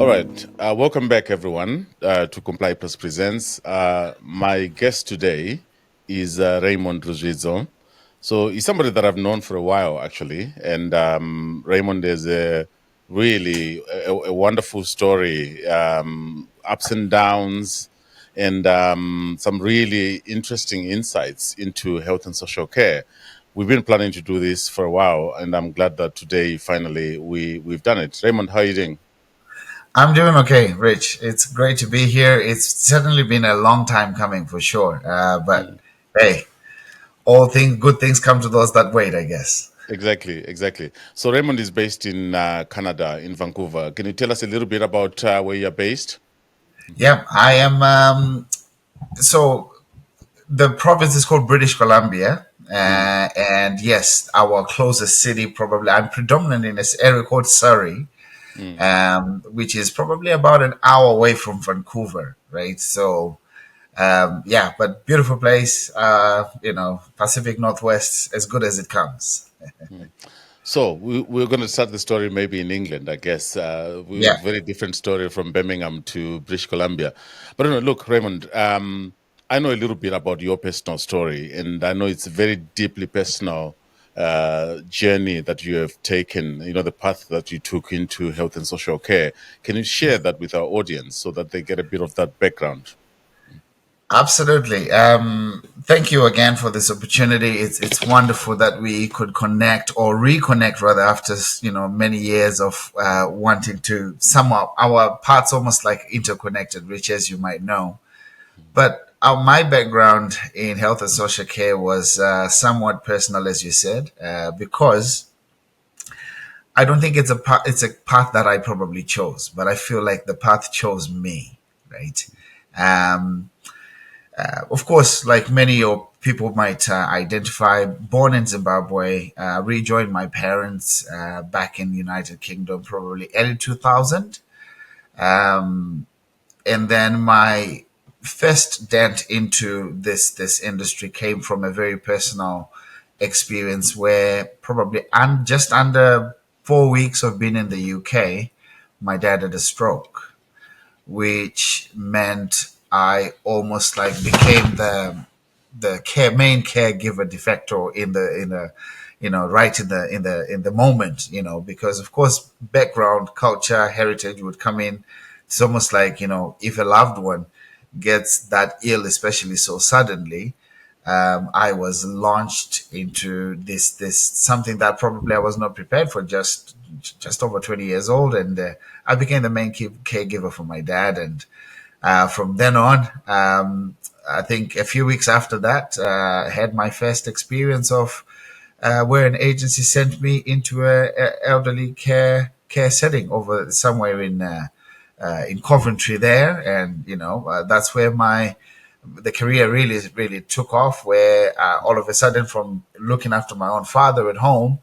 All right. Welcome back, everyone, to ComplyPlus Presents. My guest today is Raymond Ruzvidzo. So he's somebody that I've known for a while, actually. And Raymond is really a wonderful story, ups and downs, and some really interesting insights into health and social care. We've been planning to do this for a while, and I'm glad that today, finally, we've done it. Raymond, how are you doing? I'm doing okay, Rich. It's great to be here. It's certainly been a long time coming for sure. But Mm. hey, good things come to those that wait, I guess. Exactly, exactly. So Raymond is based in Canada, in Vancouver. Can you tell us a little bit about where you're based? Yeah, I am. So the province is called British Columbia. Mm, And yes, our closest city probably, I'm predominant in this area called Surrey, mm, which is probably about an hour away from Vancouver, right? So, yeah, but beautiful place, Pacific Northwest, as good as it comes. mm. So we're going to start the story maybe in England, I guess. We Yeah. have very different story from Birmingham to British Columbia. But look, Raymond, I know a little bit about your personal story, and I know it's a very deeply personal journey that you have taken, the path that you took into health and social care. Can you share that with our audience so that they get a bit of that background? Absolutely. Thank you again for this opportunity. It's wonderful that we could connect or reconnect rather after many years of wanting to somehow our paths almost like interconnected, which as you might know. But my background in health and social care was somewhat personal, as you said, because I don't think it's a path that I probably chose, but I feel like the path chose me, right? Um, of course, like many of people might identify, born in Zimbabwe, rejoined my parents back in the United Kingdom, probably early 2000. Um, and then my first dent into this industry came from a very personal experience where probably just under 4 weeks of being in the UK, my dad had a stroke, which meant I almost like became the main caregiver de facto in the right in the moment, because of course background, culture, heritage would come in. It's almost like, if a loved one gets that ill, especially so suddenly, I was launched into this something that probably I was not prepared for. Just over 20 years old, and I became the main caregiver for my dad. And from then on, I think a few weeks after that, I had my first experience of where an agency sent me into a elderly care setting over somewhere in Coventry there, and that's where my the career really took off. Where all of a sudden, from looking after my own father at home,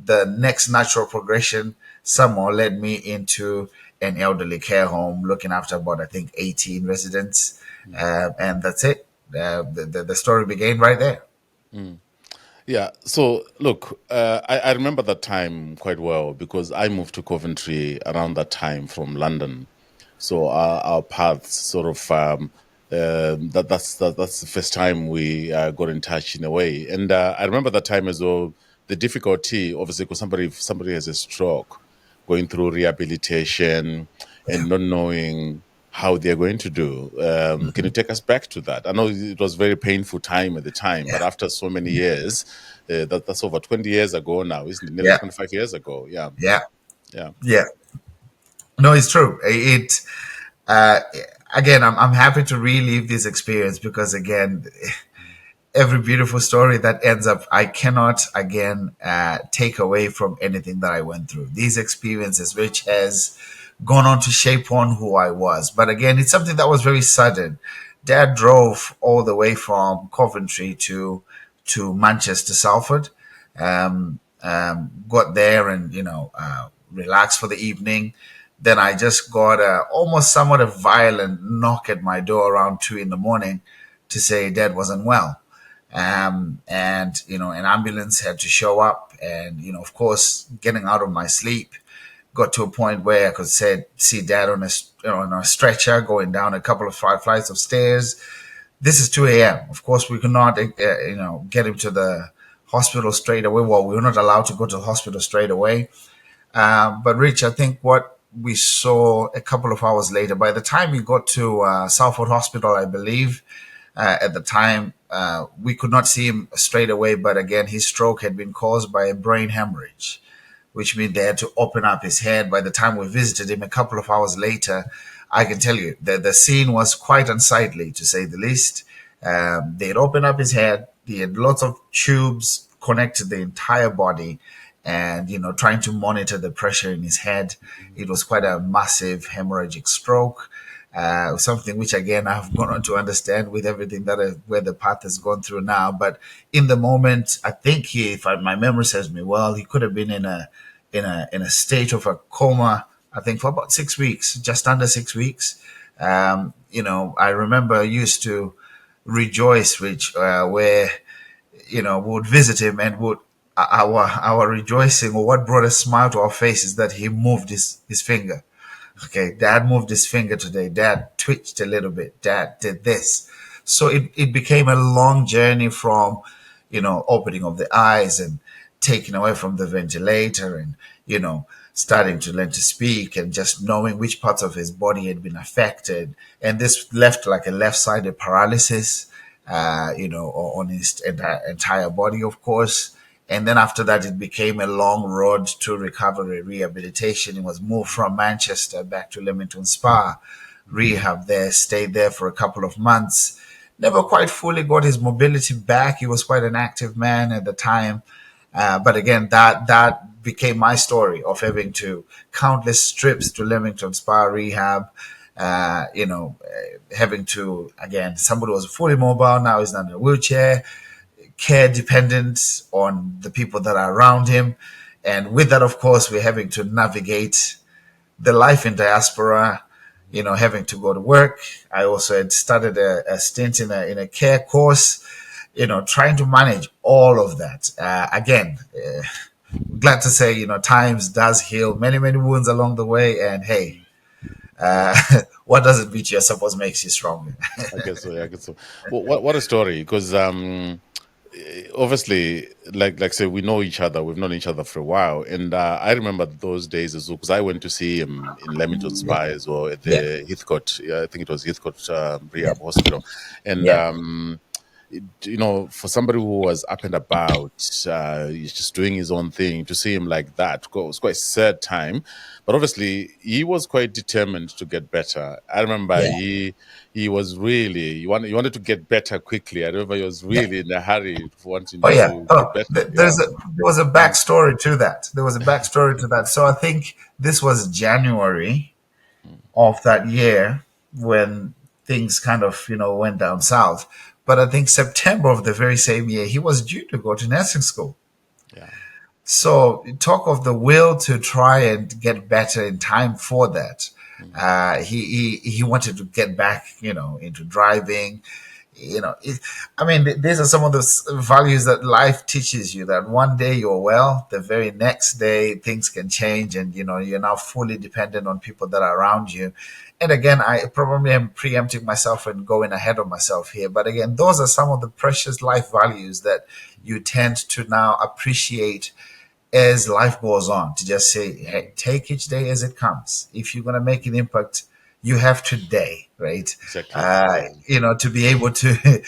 the next natural progression somehow led me into an elderly care home, looking after about I think 18 residents, and that's it. The story began right there. Mm. Yeah. So, look, I remember that time quite well because I moved to Coventry around that time from London. So our paths sort of that's the first time we got in touch in a way. And I remember that time as well. The difficulty, obviously, because if somebody has a stroke, going through rehabilitation and not knowing how they're going to do. Can you take us back to that? I know it was very painful time at the time, but Yeah, after so many years, that's over 20 years ago now, isn't it? Nearly yeah, 25 years ago. Yeah, yeah, yeah. yeah. No, it's true. Uh, Again, I'm happy to relive this experience because again, every beautiful story that ends up, I cannot again take away from anything that I went through. These experiences, which has gone on to shape on who I was. But again, it's something that was very sudden. Dad drove all the way from Coventry to Manchester, Salford. Got there and relaxed for the evening. Then I just got a almost somewhat a violent knock at my door around 2 in the morning to say Dad wasn't well, and an ambulance had to show up, and of course, getting out of my sleep, got to a point where I could see dad on a stretcher going down a couple of 5 flights of stairs. This is 2 a.m. Of course, we could not, get him to the hospital straight away. Well, we were not allowed to go to the hospital straight away. But Rich, I think what we saw a couple of hours later, by the time we got to Salford Hospital, I believe, at the time, we could not see him straight away. But again, his stroke had been caused by a brain hemorrhage, which means they had to open up his head. By the time we visited him a couple of hours later, I can tell you that the scene was quite unsightly, to say the least. They had opened up his head. He had lots of tubes connected the entire body, and trying to monitor the pressure in his head. It was quite a massive hemorrhagic stroke. Something which again I've gone on to understand with everything where the path has gone through now. But in the moment, I think my memory serves me well, he could have been in a state of a coma. I think for about 6 weeks, just under 6 weeks. I remember I used to rejoice, Rich, where we would visit him, and would our rejoicing, or what brought a smile to our faces, that he moved his finger. Okay, dad moved his finger today. Dad twitched a little bit. Dad did this. So it became a long journey from, opening of the eyes and taken away from the ventilator, and, starting to learn to speak, and just knowing which parts of his body had been affected. And this left like a left-sided paralysis, on his entire body, of course. And then after that, it became a long road to recovery, rehabilitation. He was moved from Manchester back to Leamington Spa, rehab there, stayed there for a couple of months. Never quite fully got his mobility back. He was quite an active man at the time. But again, that became my story of having to countless trips to Leamington Spa rehab, having to, again, somebody was fully mobile, now he's not in a wheelchair, care dependent on the people that are around him. And with that, of course, we're having to navigate the life in diaspora, having to go to work. I also had started a stint in a care course, trying to manage all of that. Again, glad to say, times does heal many, many wounds along the way. And hey, what doesn't beat you, I suppose, makes you stronger. I guess so. Yeah, I guess so. Well, what a story! Because obviously, like say, we know each other. We've known each other for a while, and I remember those days as well. Because I went to see him in Leamington Spa as well, at the Heathcote. Yeah, I think it was Heathcote Rehab Hospital, and for somebody who was up and about, he's just doing his own thing. To see him like that, it was quite a sad time. But obviously, he was quite determined to get better. I remember he was really he wanted to get better quickly. I remember he was really in a hurry for wanting Oh yeah. to Oh, get better. there was a backstory to that. There was a backstory to that. So I think this was January of that year when things kind of went down south. But I think September of the very same year, he was due to go to nursing school. Yeah. So talk of the will to try and get better in time for that. He wanted to get back, into driving. These are some of the values that life teaches you, that one day you're well, the very next day things can change, and you're now fully dependent on people that are around you. And again, I probably am preempting myself and going ahead of myself here, but again, those are some of the precious life values that you tend to now appreciate as life goes on, to just say, hey, take each day as it comes. If you're going to make an impact, you have today, right? Exactly. To be able to,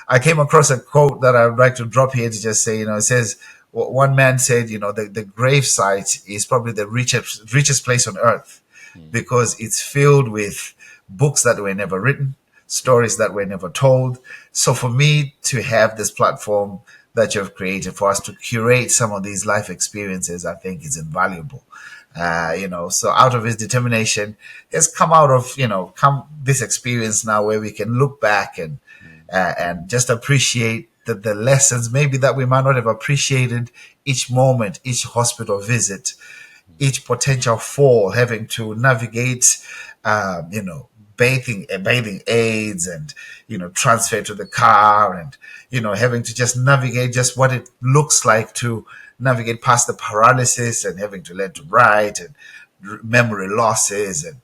I came across a quote that I'd like to drop here to just say, it says, one man said, the grave site is probably the richest place on earth, because it's filled with books that were never written, stories that were never told. So for me to have this platform that you've created for us to curate some of these life experiences, I think is invaluable. So out of his determination has come out of, this experience now where we can look back and just appreciate the lessons maybe that we might not have appreciated each moment, each hospital visit, each potential fall, having to navigate, bathing aids, and transfer to the car, and having to just navigate just what it looks like to navigate past the paralysis, and having to learn to write, and memory losses, and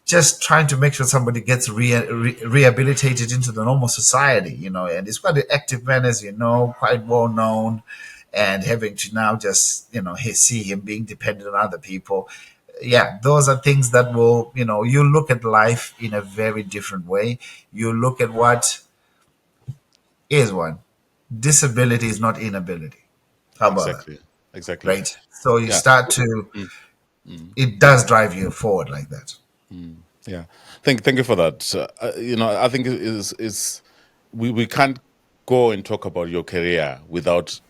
just trying to make sure somebody gets rehabilitated into the normal society, and he's quite an active man, as you know, quite well known, and having to now just, see him being dependent on other people. Yeah, those are things that will, you look at life in a very different way. You look at what is one. Disability is not inability. How about that? Exactly. Exactly. Right? So you Yeah. start to, Mm, mm, it does drive you forward like that. yeah. Thank you for that. I think is we can't go and talk about your career without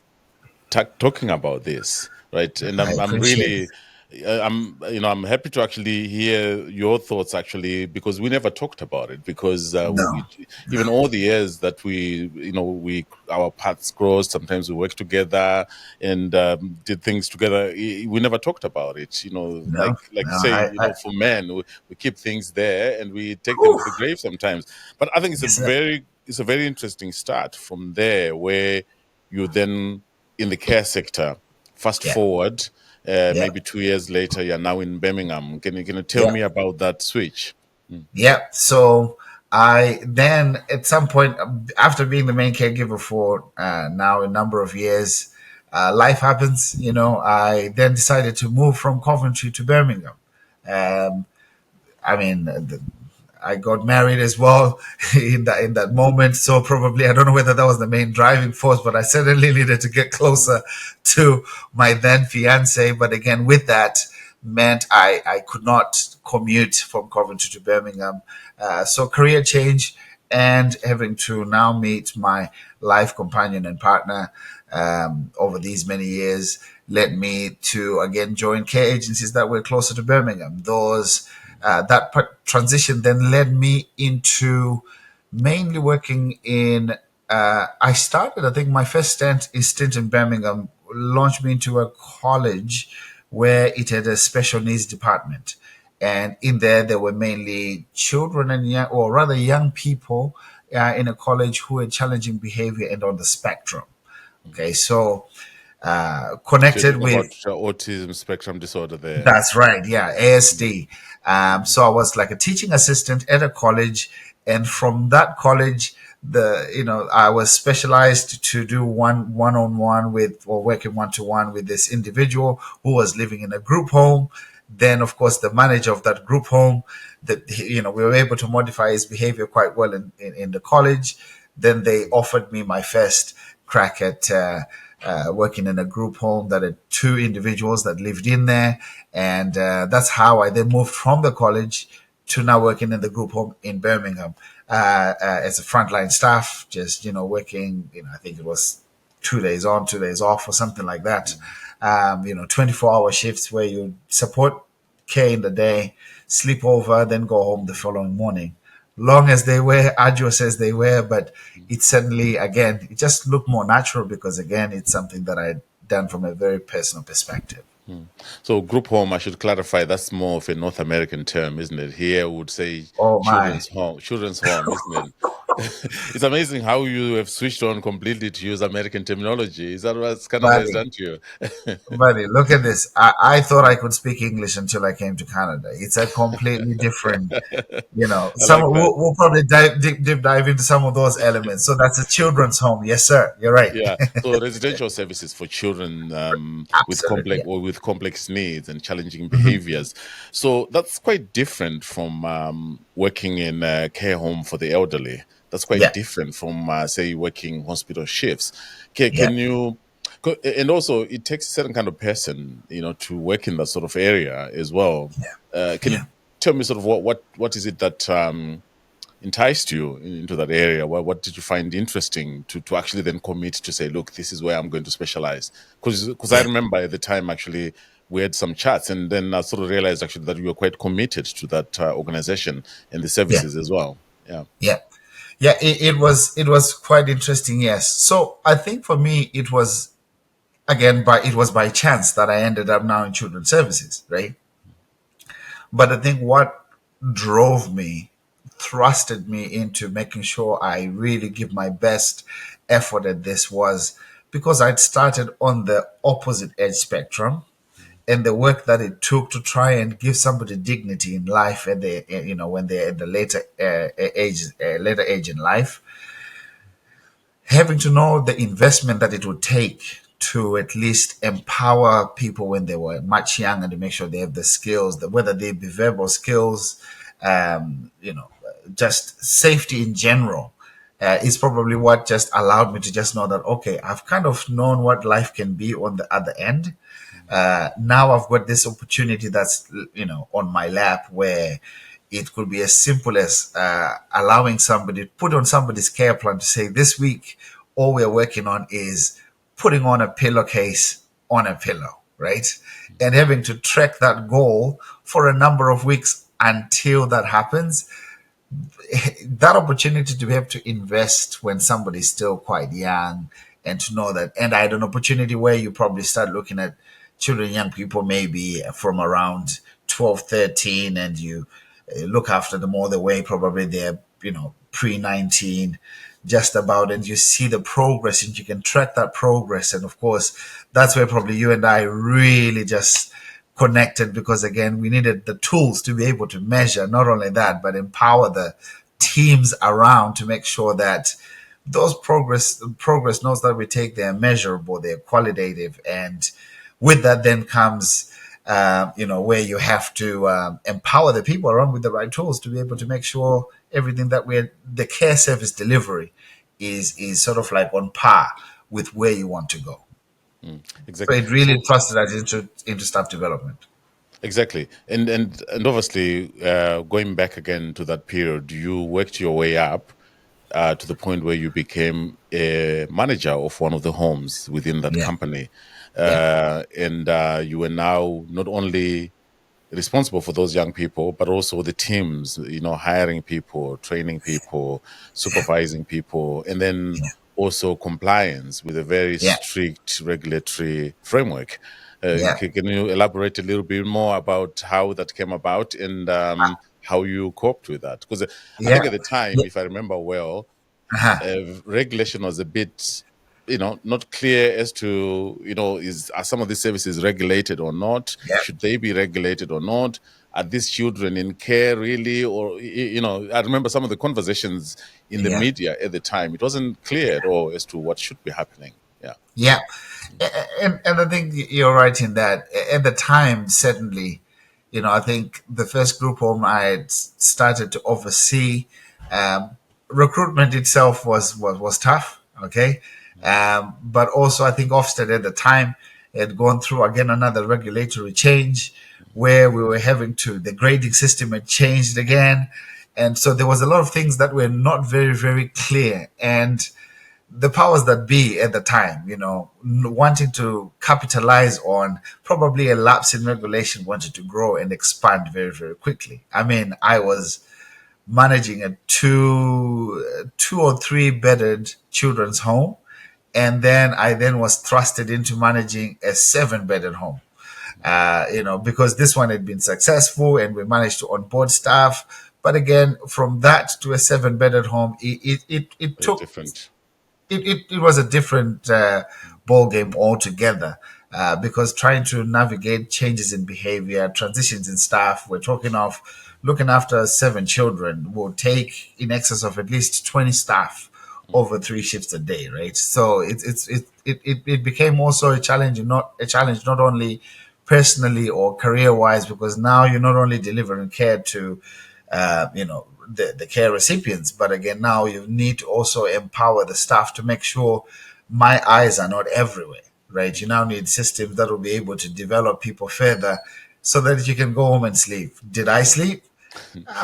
talking about this, right? And I I'm appreciate it. really, I'm happy to actually hear your thoughts actually, because we never talked about it, because No, even all the years that we our paths crossed, sometimes we worked together and did things together, we never talked about it, no, like no. say, for men, we keep things there and we take them Whew, to the grave sometimes. But I think yes, sir. it's a very interesting start from there, where you then in the care sector. Fast Yeah, forward, yeah, maybe 2 years later, you're now in Birmingham. Can you tell yeah. me about that switch? Mm. Yeah. So I then, at some point, after being the main caregiver for now a number of years, life happens. I then decided to move from Coventry to Birmingham. Um, I mean, I got married as well in that moment. So probably, I don't know whether that was the main driving force, but I certainly needed to get closer to my then fiance. But again, with that meant I could not commute from Coventry to Birmingham. So career change, and having to now meet my life companion and partner over these many years led me to again join care agencies that were closer to Birmingham. That transition then led me into mainly working in. I started, I think, my first stint in Birmingham launched me into a college where it had a special needs department, and in there were mainly children and young, or rather young people, in a college who had challenging behavior and on the spectrum. Okay, so So you're connected talking with. about autism spectrum disorder there. That's right. Yeah, Mm, ASD. mm, So I was like a teaching assistant at a college, and from that college, I was specialized to do on one with, or working one to one with this individual who was living in a group home. Then, of course, the manager of that group home, that we were able to modify his behavior quite well in the college. Then they offered me my first crack at working in a group home that had two individuals that lived in there. And that's how I then moved from the college to now working in the group home in Birmingham as a frontline staff, just, working, I think it was 2 days on, 2 days off, or something like that. 24-hour shifts where you support care in the day, sleep over, then go home the following morning. Long as they were arduous as they were, but it certainly, again, it just looked more natural because, again, it's something that I'd done from a very personal perspective. mm. So group home, I should clarify, that's more of a North American term, isn't it? Here we would say Oh my! children's home, isn't it? It's amazing how you have switched on completely to use American terminology. Is that what's kind of has Buddy, done to you? buddy, look at this. I thought I could speak English until I came to Canada. It's a completely different, I some like that. we'll probably deep dive into some of those elements. So that's a children's home. Yes, sir. You're right. Yeah, so residential services for children Absolutely. Yeah. with complex needs and challenging Mhm. behaviors. So that's quite different from working in a care home for the elderly. That's quite Yeah. different from say working hospital shifts. Yeah. Can you? And also, it takes a certain kind of person, to work in that sort of area as well. Yeah. Can you Yeah. tell me sort of what is it that enticed you into that area? What did you find interesting to actually then commit to say, look, this is where I'm going to specialize? Because I Yeah. remember at the time actually we had some chats, and then I sort of realized actually that you were quite committed to that organization and the Yeah. services as well. Yeah. Yeah. Yeah. It was quite interesting. Yes. So I think for me it was, again, by chance that I ended up now in children's services, right? But I think what drove me thrusted me into making sure I really give my best effort at this was because I'd started on the opposite edge spectrum, and the work that it took to try and give somebody dignity in life at the when they're at the later age in life, having to know the investment that it would take to at least empower people when they were much younger, to make sure they have the skills, that whether they be verbal skills, just safety in general, is probably what just allowed me to just know that, okay, I've kind of known what life can be on the other end. Now I've got this opportunity that's on my lap, where it could be as simple as allowing somebody, put on somebody's care plan to say, this week all we're working on is putting on a pillowcase on a pillow, right? And having to track that goal for a number of weeks until that happens. That opportunity to be able to invest when somebody's still quite young, and to know that, and I had an opportunity where you probably start looking at children, young people, maybe from around 12, 13, and you look after them all the way, probably they're, pre-19, just about, and you see the progress and you can track that progress. And of course, that's where probably you and I really just connected, because again, we needed the tools to be able to measure not only that, but empower the teams around to make sure that those progress notes that we take, they're measurable, they're qualitative. And with that then comes where you have to empower the people around with the right tools to be able to make sure everything that the care service delivery is sort of like on par with where you want to go. So Exactly. it really trusted us into staff development. Exactly. And obviously, going back again to that period, you worked your way up to the point where you became a manager of one of the homes within that Yeah, company. yeah, And you were now not only responsible for those young people, but also the teams, hiring people, training people, supervising people, and then yeah, also compliance with a very yeah, strict regulatory framework. yeah, Can you elaborate a little bit more about how that came about, and how you coped with that? Because I yeah, think at the time, yeah. if I remember well, Uh-huh. regulation was a bit, not clear as to, are some of these services regulated or not? Yeah, Should they be regulated or not? Are these children in care really? Or, I remember some of the conversations in the yeah, media at the time. It wasn't clear at all as to what should be happening. Yeah. yeah. And I think you're right in that. At the time, certainly, I think the first group home I had started to oversee, um, recruitment itself was tough. Okay, but also I think Ofsted at the time had gone through again another regulatory change, where we were having to, the grading system had changed again, and so there was a lot of things that were not very, very clear. And the powers that be at the time, wanting to capitalize on probably a lapse in regulation, wanted to grow and expand very, very quickly. I mean, I was managing a two or three bedded children's home, and then I then was thrusted into managing a seven bedded home. Because this one had been successful and we managed to onboard staff. But again, from that to a seven bedded home, it Very took different. it was a different ball game altogether, because trying to navigate changes in behavior, transitions in staff, we're talking of looking after seven children will take in excess of at least 20 staff over three shifts a day, right? So it became also a challenge, not only personally or career wise, because now you're not only delivering care to the care recipients, but again, now you need to also empower the staff to make sure my eyes are not everywhere, right? You now need systems that will be able to develop people further, so that you can go home and sleep. Did I sleep?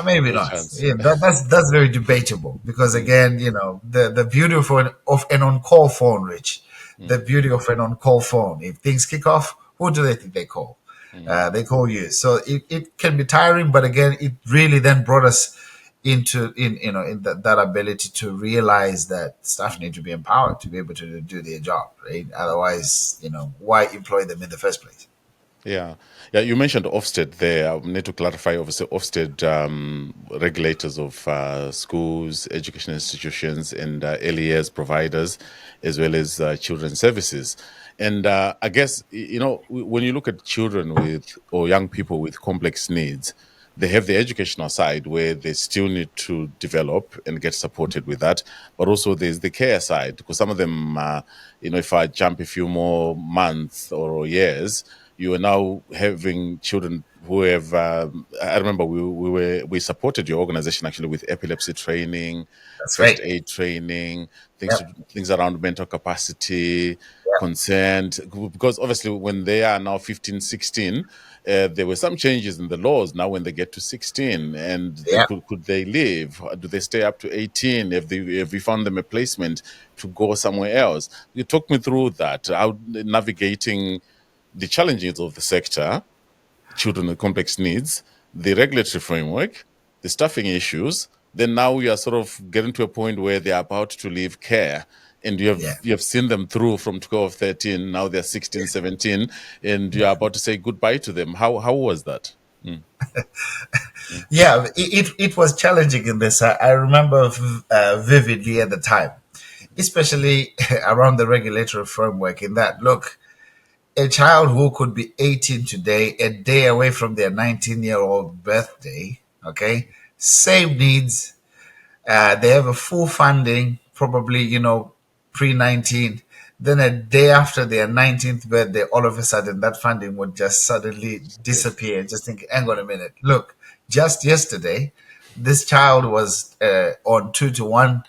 Maybe No not. chance. Yeah, that's very debatable, because Mm, again, the beauty of an on-call phone, Rich, the mm, beauty of an on-call phone. If things kick off, who do they think they call? mm. They call you. So it can be tiring, but again, it really then brought us in that ability to realize that staff need to be empowered to be able to do their job, right? Otherwise, why employ them in the first place? Yeah, yeah. You mentioned Ofsted there. I need to clarify. Obviously, Ofsted regulators of schools, education institutions, and early years providers, as well as children's services. And I guess when you look at children with or young people with complex needs, they have the educational side where they still need to develop and get supported with that. But also there's the care side because some of them, if I jump a few more months or years, you are now having children who have. I remember we supported your organization actually with epilepsy training, That's first right. aid training, Yep. things around mental capacity, Yep. consent. Because obviously, when they are now 15, 16, there were some changes in the laws now when they get to 16, and they Yep. could they leave? Do they stay up to 18? Have we found them a placement to go somewhere else? You talk me through that, how navigating the challenges of the sector, children with complex needs, the regulatory framework, the staffing issues. Then now we are sort of getting to a point where they are about to leave care. And Yeah. you have seen them through from 12, 13, now they're 16, 17, and you're about to say goodbye to them. How was that? Mm, mm, Yeah. It was challenging in this. I remember vividly at the time, especially around the regulatory framework. In that, look, a child who could be 18 today, a day away from their 19-year-old birthday, okay, same needs. They have a full funding, probably, pre 19. Then a day after their 19th birthday, all of a sudden that funding would just suddenly disappear. Just think, hang on a minute. Look, just yesterday, this child was on 2-to-1,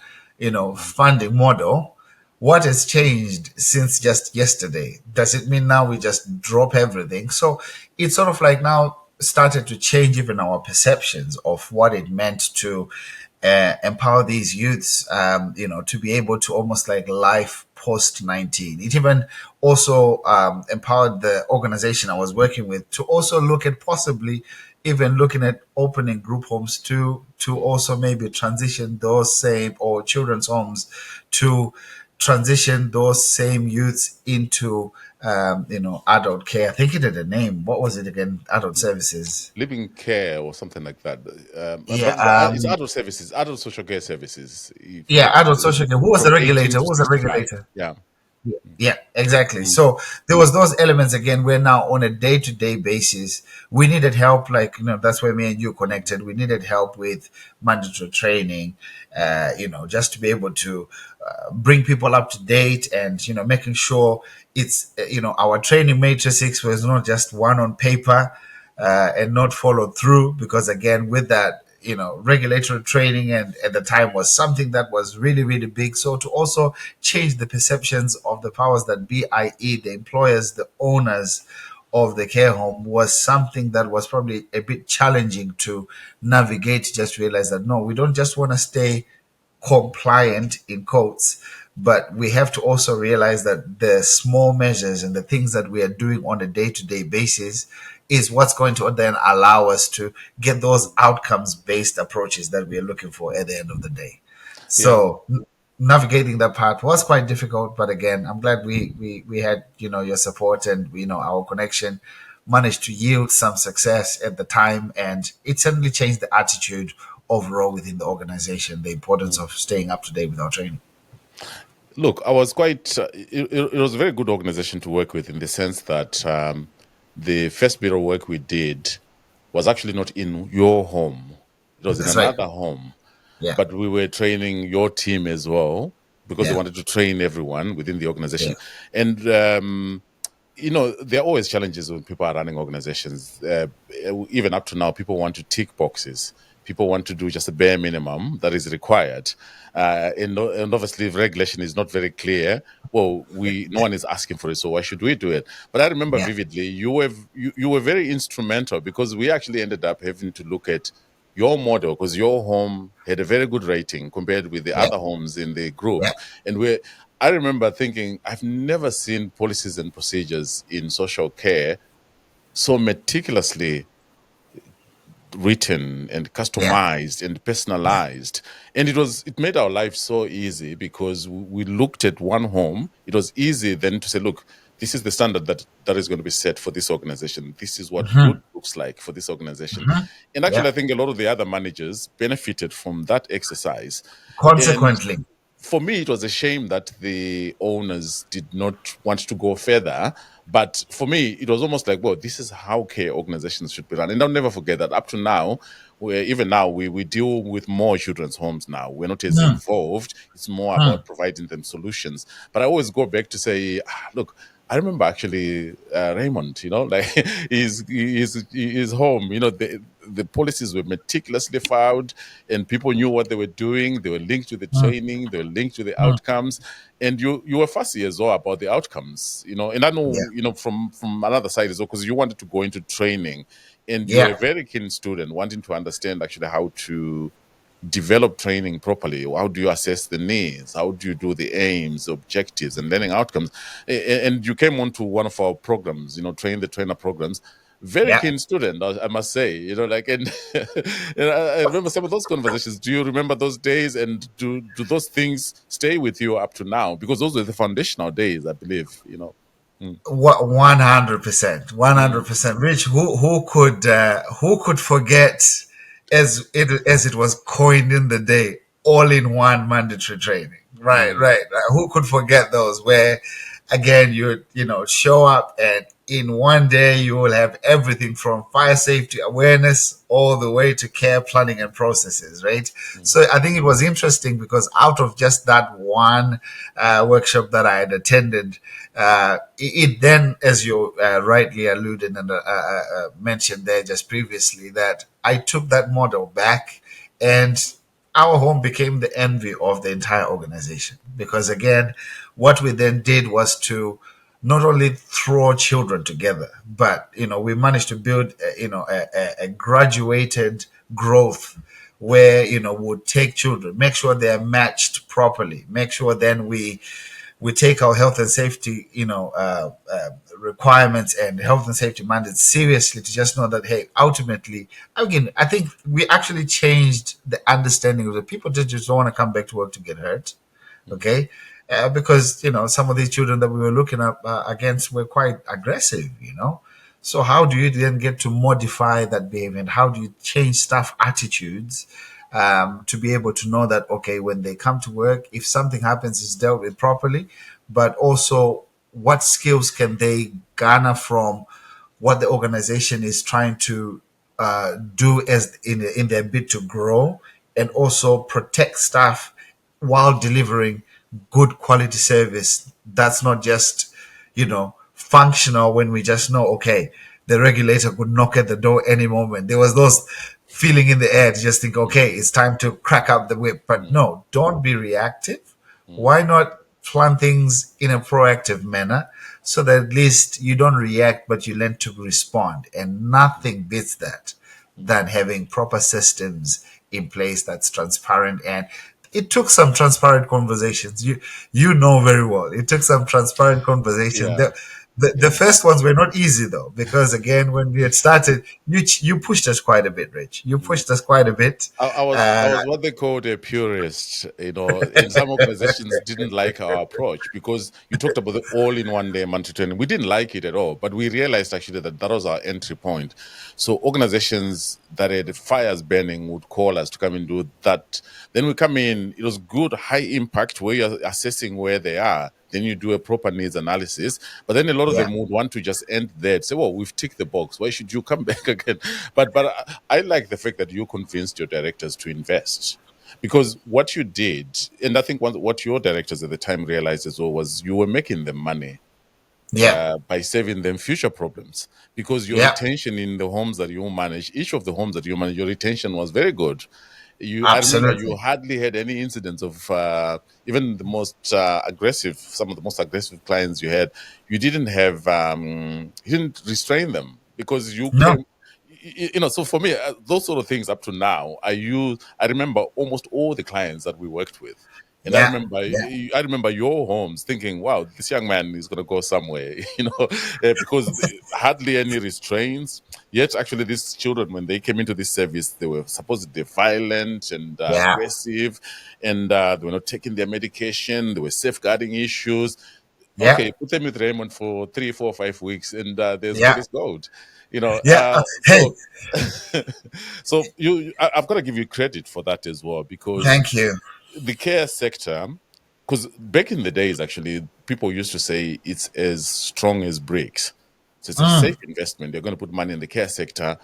funding model. What has changed since just yesterday? Does it mean now we just drop everything? So it's sort of like now started to change even our perceptions of what it meant to empower these youths, to be able to almost like life post 19. It even also empowered the organization I was working with to also look at possibly even looking at opening group homes to also maybe transition those same or children's homes to transition those same youths into adult care. I think it had a name. What was it again? Adult services. Living care or something like that. Yeah. But it's adult services, adult social care services. If Yeah, adult social care. Who was the from 18 regulator? Who to was the 65. regulator? Yeah. Yeah, exactly. Mm, So there was those elements again where now on a day-to-day basis we needed help. Like that's where me and you connected. We needed help with mandatory training, just to be able to bring people up to date and making sure it's our training matrix was not just one on paper and not followed through, because again with that regulatory training and at the time was something that was really really big. So to also change the perceptions of the powers that be, i.e. the employers, the owners of the care home, was something that was probably a bit challenging to navigate. Just realize that no, we don't just want to stay compliant in quotes, but we have to also realize that the small measures and the things that we are doing on a day-to-day basis is what's going to then allow us to get those outcomes based approaches that we are looking for at the end of the day. yeah. So navigating that part was quite difficult, but again, I'm glad we had your support and our connection managed to yield some success at the time, and it certainly changed the attitude overall within the organization, the importance Mm. of staying up to date with our training. Look, I was quite. It was a very good organization to work with in the sense that the first bit of work we did was actually not in your home; it was in That's right. another home. Yeah. But we were training your team as well because they Yeah. wanted to train everyone within the Yeah. organization. And there are always challenges when people are running organizations. Even up to now, people want to tick boxes. People want to do just a bare minimum that is required, and obviously, if regulation is not very clear. Well, we no one is asking for it, so why should we do it? But I remember Yeah. vividly, you were very instrumental because we actually ended up having to look at your model because your home had a very good rating compared with the Yeah. other homes in the group, Yeah. and we I remember thinking, I've never seen policies and procedures in social care so meticulously written and Yeah. customized and Yeah. personalized. And it made our life so easy because we looked at one home. It was easy then to say, look, this is the standard that is going to be set for this organization. This is what good Hmm. looks like for this organization. Hmm. And actually, Yeah. I think a lot of the other managers benefited from that exercise. And Consequently. for me, it was a shame that the owners did not want to go further. But for me, it was almost like, well, this is how care organizations should be run. And I'll never forget that up to now, where even now we deal with more children's homes now. We're not as Hmm. involved. It's more Hmm. about providing them solutions. But I always go back to say, look, I remember actually Raymond, like his home, the policies were meticulously filed and people knew what they were doing. They were linked to the Hmm. training, they were linked to the Hmm. outcomes. And you were fussy as well about the outcomes, and I Yeah. know, from another side as well, because you wanted to go into training and you're a Yeah. very keen student wanting to understand actually how to develop training properly. How do you assess the needs? How do you do the aims, objectives, and learning outcomes? And you came onto one of our programs, train the trainer programs. Very Yeah. keen student, I must say. And, and I remember some of those conversations. Do you remember those days? And do those things stay with you up to now? Because those were the foundational days, I believe. Mm, 100%, mm, 100%. Rich, who could forget, as it was coined in the day, all in one mandatory training. Right, mm, right, right. Who could forget those where again you show up and in one day you will have everything from fire safety awareness all the way to care planning and processes, right? mm, So I think it was interesting because out of just that one workshop that I had attended, it then, as you rightly alluded and mentioned there just previously, that I took that model back, and our home became the envy of the entire organization. Because again, what we then did was to not only throw children together, but we managed to build a graduated growth where we'll take children, make sure they are matched properly, make sure then we take our health and safety, requirements and health and safety mandates seriously, to just know that, hey, ultimately, again, I think we actually changed the understanding of the people that just don't want to come back to work to get hurt. mm, Okay. Because some of these children that we were looking at against were quite aggressive. So how do you then get to modify that behavior, and how do you change staff attitudes, to be able to know that, okay, when they come to work, if something happens, it's dealt with properly, but also what skills can they garner from what the organization is trying to do as in their bid to grow, and also protect staff while delivering good quality service that's not just functional, when we just know, okay, the regulator could knock at the door any moment. There was those feeling in the air to just think, mm, okay, it's time to crack up the whip. But mm, no, don't be reactive. mm, Why not plan things in a proactive manner, so that at least you don't react, but you learn to respond? And nothing beats that mm. than having proper systems in place that's transparent. And it took some transparent conversations. You know very well. It took some transparent conversations. Yeah, The yeah. first ones were not easy though, because again, when we had started, you pushed us quite a bit, Rich. You Mm. pushed us quite a bit. I was what they called a purist, and some organizations didn't like our approach because you talked about the all-in-one day mandatory training. We didn't like it at all, but we realized actually that that was our entry point. So organizations that had fires burning would call us to come and do that. Then we come in, it was good, high impact, where you're assessing where they are. Then you do a proper needs analysis. But then a lot of Yeah, them would want to just end there, say, well, we've ticked the box. Why should you come back again? But I like the fact that you convinced your directors to invest. Because what you did, and I think what your directors at the time realized as well, was you were making them money yeah, by saving them future problems. Because your yeah, retention in the homes that you manage, each of the homes that you manage, your retention was very good. I remember you absolutely. hardly had any incidents of even the most aggressive, some of the most aggressive clients you had. You didn't restrain them because you No, came. So for me, those sort of things up to now, I remember almost all the clients that we worked with, and I yeah, remember, yeah, I remember your homes thinking, "Wow, this young man is going to go somewhere," because hardly any restraints. Yet, actually, these children, when they came into this service, they were supposedly violent and yeah, aggressive, and they were not taking their medication. There were safeguarding issues. Yeah. Okay, put them with Raymond for 3, 4, 5 weeks, and there's good Yeah. as gold. You know, Yeah. Hey, so so I've got to give you credit for that as well, because thank you. the care sector, because back in the days, actually, people used to say it's as strong as bricks. So it's a safe Mm, investment. You're going to put money in the care sector,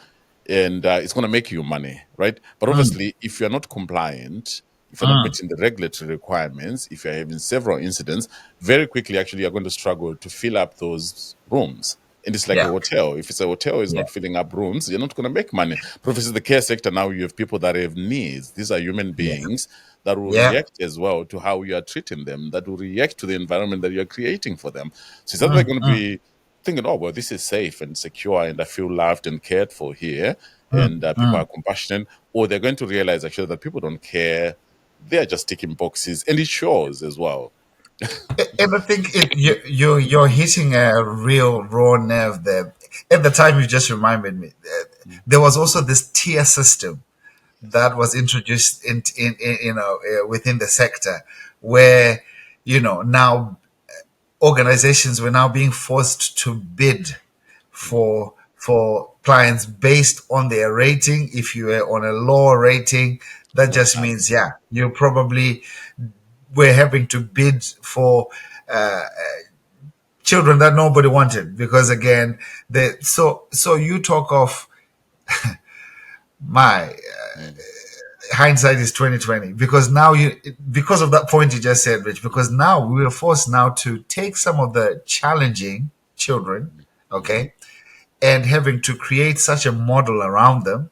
and it's going to make you money, right? But mm, obviously, if you're not compliant, if you're not mm. meeting the regulatory requirements, if you're having several incidents, very quickly, actually, you're going to struggle to fill up those rooms. And it's like a Yeah. hotel. If it's a hotel is Yeah. not filling up rooms, you're not going to make money. But if it's the care sector, now you have people that have needs. These are human Yeah. beings that will Yeah. react as well to how you are treating them, that will react to the environment that you're creating for them. So it's not like Mm, going to mm, be thinking, oh, well, this is safe and secure and I feel loved and cared for here, mm, and people are mm. compassionate, or they're going to realize actually that people don't care. They're just ticking boxes, and it shows as well. And I think you're hitting a real raw nerve there. At the time, you just reminded me. There was also this tier system that was introduced in within the sector, where now organizations were now being forced to bid for clients based on their rating. If you were on a lower rating, that No just means, chance. yeah, you probably were having to bid for uh, children that nobody wanted, because again, so you talk of my Mm, hindsight is 2020, because now you, because of that point you just said, Rich, because now we are forced now to take some of the challenging children, mm, okay, and having to create such a model around them,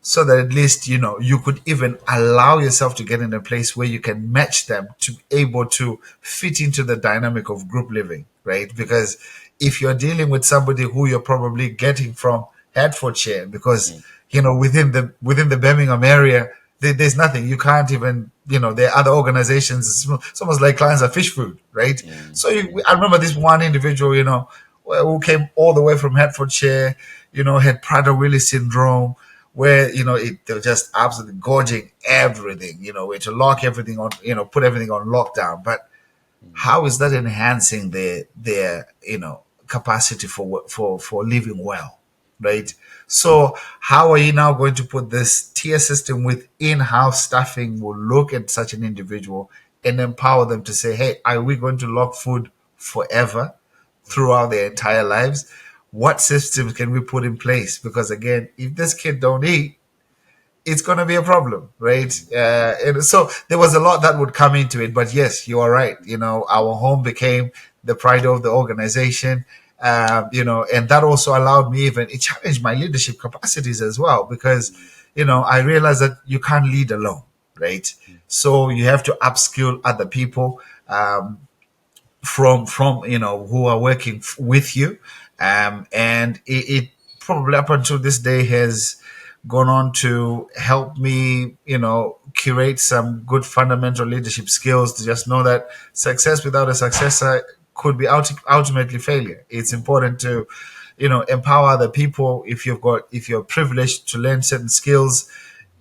so that at least you could even allow yourself to get in a place where you can match them to be able to fit into the dynamic of group living, right? Because if you're dealing with somebody who you're probably getting from Hertfordshire, because mm, within the Birmingham area, there's nothing, you can't even, there are other organizations. It's almost like clients are fish food, right? mm, So mm, I remember this one individual, who came all the way from Hertfordshire, had Prader-Willi syndrome, where they're just absolutely gorging everything, where to lock everything on, put everything on lockdown. But mm, how is that enhancing their capacity for living well, right? So how are you now going to put this tier system within how staffing will look at such an individual and empower them to say, hey, are we going to lock food forever throughout their entire lives? What systems can we put in place? Because again, if this kid don't eat, it's going to be a problem, right? mm, And so there was a lot that would come into it. But yes, you are right. Our home became the pride of the organization. And that also allowed me, even it challenged my leadership capacities as well, because mm, I realized that you can't lead alone, right? mm, So you have to upskill other people, from who are working with you, and it probably up until this day has gone on to help me curate some good fundamental leadership skills, to just know that success without a successor could be ultimately failure. It's important to empower other people. If you're privileged to learn certain skills,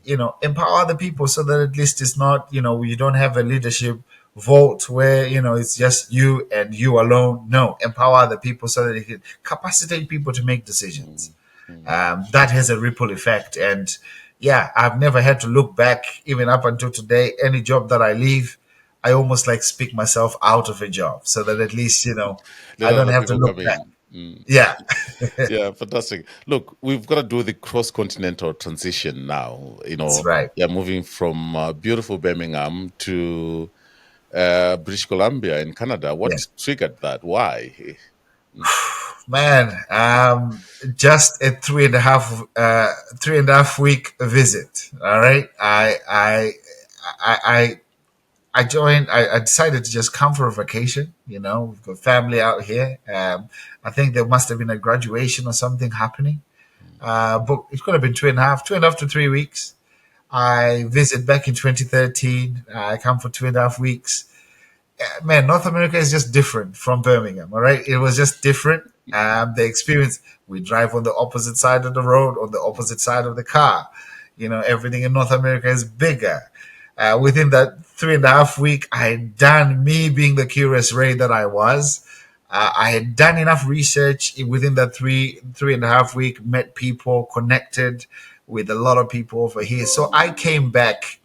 empower other people, so that at least it's not, you don't have a leadership vault where it's just you and you alone. No, empower other people so that you can capacitate people to make decisions. mm, mm. That has a ripple effect. And yeah, I've never had to look back, even up until today. Any job that I leave, I almost like speak myself out of a job, so that at least Let I don't other have to people look come back. in. Mm. Yeah. Yeah, fantastic. Look, we've got to do the cross-continental transition now. That's right. Yeah, moving from beautiful Birmingham to British Columbia in Canada. Yeah. What triggered that? Why? Mm, Man, just a 3.5 week visit. All right, I I joined. I decided to just come for a vacation. We've got family out here. I think there must have been a graduation or something happening. But it could have been 2.5 to 3 weeks. I visit back in 2013. I come for 2.5 weeks. Man, North America is just different from Birmingham. All right, it was just different. The experience. We drive on the opposite side of the road, on the opposite side of the car. Everything in North America is bigger. Within that 3.5 week, I had done, me being the curious Ray that I was. I had done enough research within that three and a half week, met people, connected with a lot of people over here. So I came back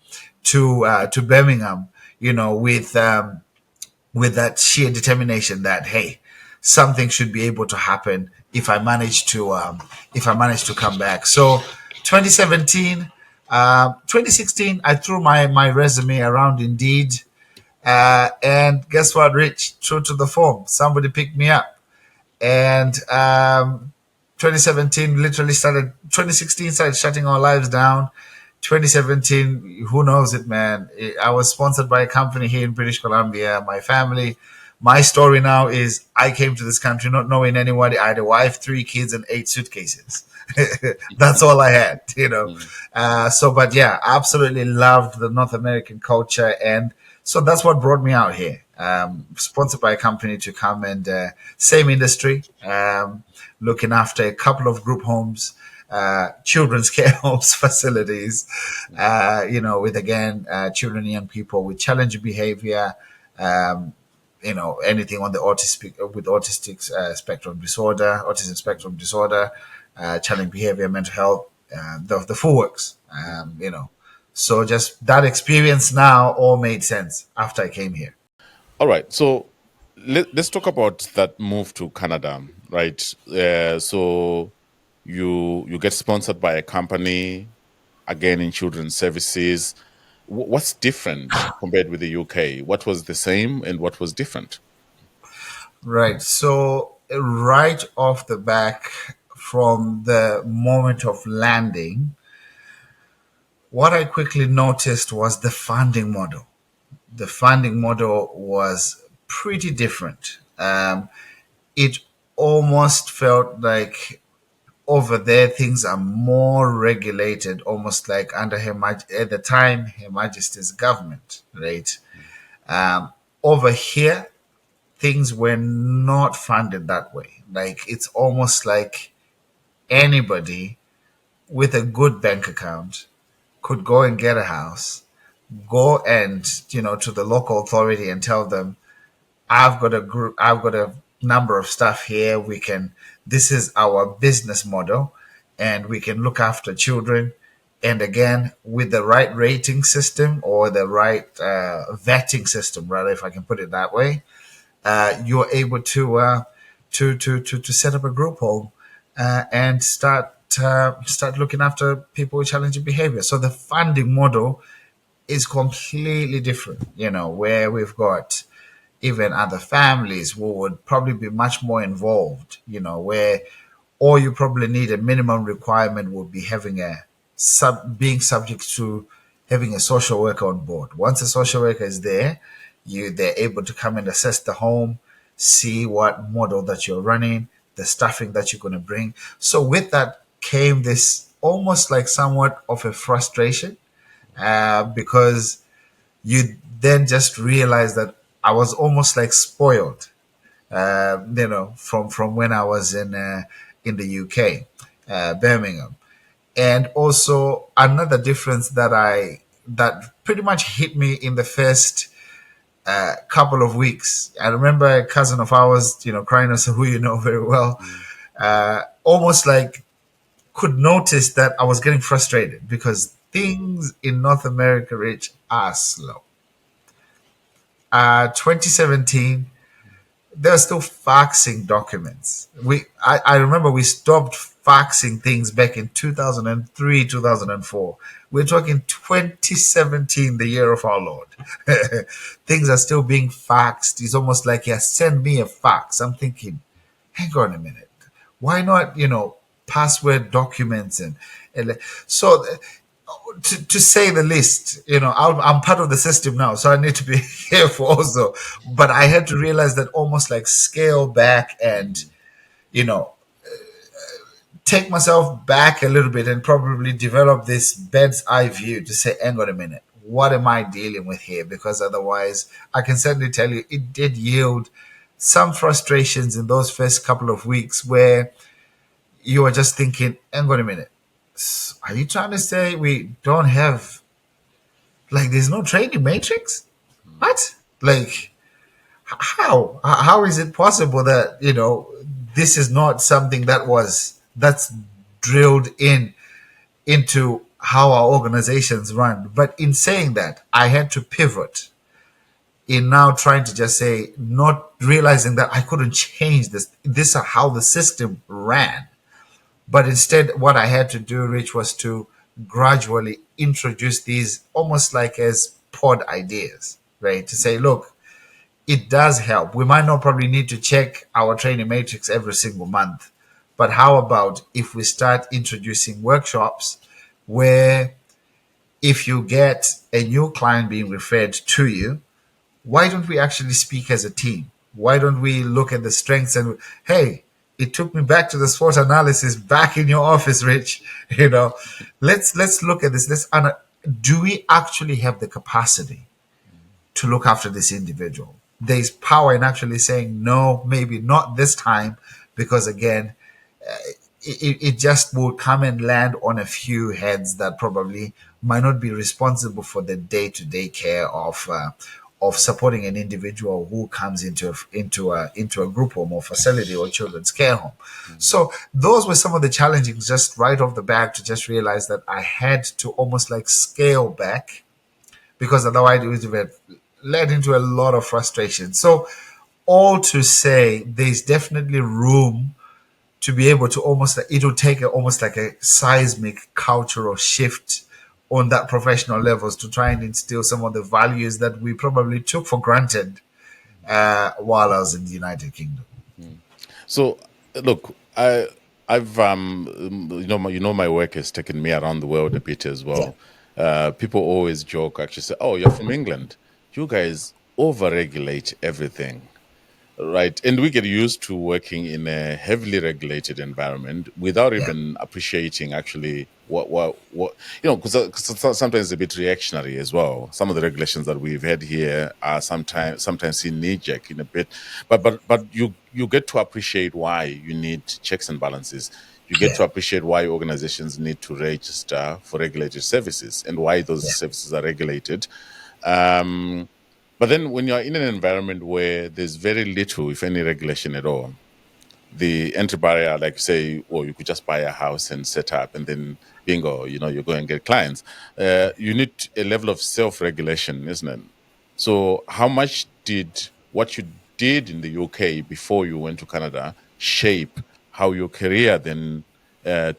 to Birmingham, with that sheer determination that, hey, something should be able to happen if I manage to come back. So 2017, 2016, I threw my resume around Indeed, and guess what, Rich? True to the form, somebody picked me up, and 2017 literally started. 2016 started shutting our lives down. 2017, who knows it, man. I was sponsored by a company here in British Columbia. My family, my story now is I came to this country not knowing anybody. I had a wife, three kids, and eight suitcases. That's all I had. Mm. But yeah, absolutely loved the North American culture. And so that's what brought me out here. Sponsored by a company to come and same industry, looking after a couple of group homes, children's care homes, facilities, with again, children and young people with challenging behavior, um, anything on the autistic autism spectrum disorder, challenging behavior, mental health, the full works, So just that experience now all made sense after I came here. All right. So let's talk about that move to Canada, right? So you get sponsored by a company, again in children's services. What's different compared with the UK? What was the same and what was different? Right. So right off the back, from the moment of landing, what I quickly noticed was the funding model. The funding model was pretty different. It almost felt like over there things are more regulated, almost like under at the time Her Majesty's government, right? Um, Over here, things were not funded that way. Like it's almost like anybody with a good bank account could go and get a house, go and to the local authority and tell them, I've got a number of stuff here. This is our business model, and we can look after children. And again, with the right rating system or the right vetting system, rather, if I can put it that way, you're able to set up a group home and start looking after people with challenging behavior. So the funding model is completely different. Where we've got even other families who would probably be much more involved. Where all you probably need a minimum requirement would be having being subject to having a social worker on board. Once a social worker is there, they're able to come and assess the home, see what model that you're running, the staffing that you're going to bring. So with that came this almost like somewhat of a frustration, because you then just realize that I was almost like spoiled, from when I was in the UK, Birmingham. And also another difference that pretty much hit me in the first couple of weeks. I remember a cousin of ours, crying us, who you know very well, almost like could notice that I was getting frustrated because things in North America, Rich, are slow. 2017, they were still faxing documents. I remember we stopped faxing things back in 2003, 2004. We're talking 2017, the year of our Lord. Things are still being faxed. It's almost like, yeah, send me a fax. I'm thinking, hang on a minute. Why not, password documents so to say the least, I'm part of the system now, so I need to be careful also. But I had to realize that almost like scale back and, you know, take myself back a little bit and probably develop this bird's eye view to say, hang on a minute, what am I dealing with here? Because otherwise, I can certainly tell you it did yield some frustrations in those first couple of weeks where you are just thinking, hang on a minute, are you trying to say we don't have, like, there's no training matrix? What? Like, how is it possible that this is not something that's drilled into how our organizations run? But in saying that, I had to pivot in now trying to just say, not realizing that I couldn't change this is how the system ran. But instead, what I had to do, Rich, was to gradually introduce these almost like as pod ideas, right? To say, look, it does help. We might not probably need to check our training matrix every single month, but how about if we start introducing workshops where if you get a new client being referred to you, why don't we actually speak as a team? Why don't we look at the strengths and, hey, it took me back to the SWOT analysis back in your office, Rich. Let's look at this. Do we actually have the capacity to look after this individual? There's power in actually saying no, maybe not this time, because again, it just will come and land on a few heads that probably might not be responsible for the day-to-day care of supporting an individual who comes into a group home or facility or children's care home. So those were some of the challenges just right off the bat, to just realize that I had to almost like scale back, because otherwise it would have led into a lot of frustration. So all to say, there's definitely room to be able to it'll take almost like a seismic cultural shift on that professional levels to try and instill some of the values that we probably took for granted while I was in the United Kingdom. So, look, I've my work has taken me around the world a bit as Yeah, well. People always joke, actually say, "Oh, you're from England. You guys overregulate everything." Right. And we get used to working in a heavily regulated environment without yeah, even appreciating actually because sometimes it's a bit reactionary as well. Some of the regulations that we've had here are sometimes in knee jerk in a bit, but you get to appreciate why you need checks and balances. You get yeah, to appreciate why organizations need to register for regulated services and why those yeah, services are regulated. Um, but then when you're in an environment where there's very little, if any, regulation at all, the entry barrier, like say, oh, you could just buy a house and set up and then bingo, you go and get clients. You need a level of self-regulation, isn't it? So how much did what you did in the UK before you went to Canada shape how your career then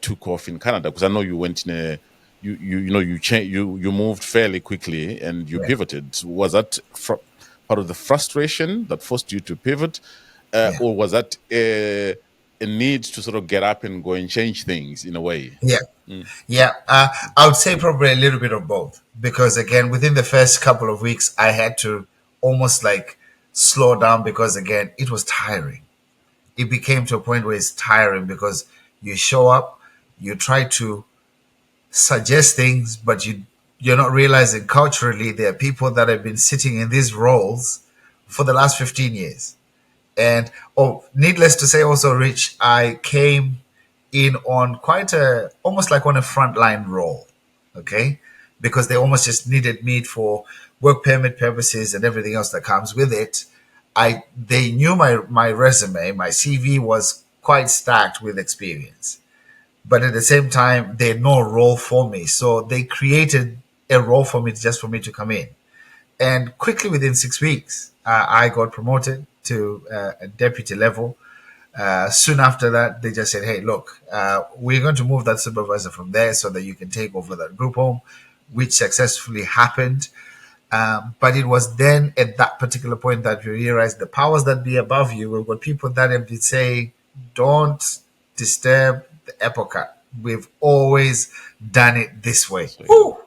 took off in Canada? Because I know you went in a you moved fairly quickly and you yeah, pivoted. Was that part of the frustration that forced you to pivot, yeah, or was that a need to sort of get up and go and change things in a way? yeah. Mm. Yeah, I would say probably a little bit of both, because again, within the first couple of weeks, I had to almost like slow down, because again, it was tiring. It became to a point where it's tiring, because you show up, you try to suggest things, but you're not realizing culturally there are people that have been sitting in these roles for the last 15 years. And oh, needless to say, also, Rich, I came in on quite almost like on a frontline role, okay? Because they almost just needed me for work permit purposes and everything else that comes with it. They knew my resume, my CV was quite stacked with experience, but at the same time, they had no role for me. So they created a role for me just for me to come in. And quickly within 6 weeks, I got promoted to a deputy level. Soon after that, they just said, "Hey, look, we're going to move that supervisor from there so that you can take over that group home," which successfully happened. But it was then at that particular point that you realize the powers that be above you were people that have been saying, "Don't disturb the epocha. We've always done it this way." That's right. Whew!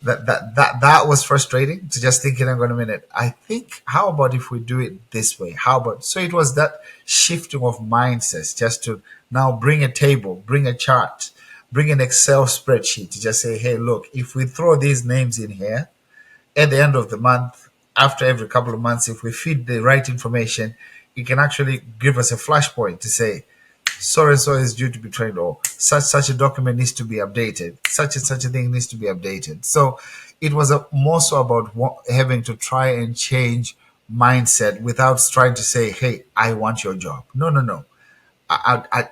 That was frustrating, to just thinking, I'm going a minute, I think, how about if we do it this way? How about, so it was that shifting of mindsets, just to now bring a table, bring a chart, bring an Excel spreadsheet to just say, hey, look, if we throw these names in here at the end of the month, after every couple of months, if we feed the right information, it can actually give us a flashpoint to say, so and so is due to be trained, or such a document needs to be updated, such and such a thing needs to be updated. So it was more so about having to try and change mindset without trying to say, hey, I want your job. No, no, no.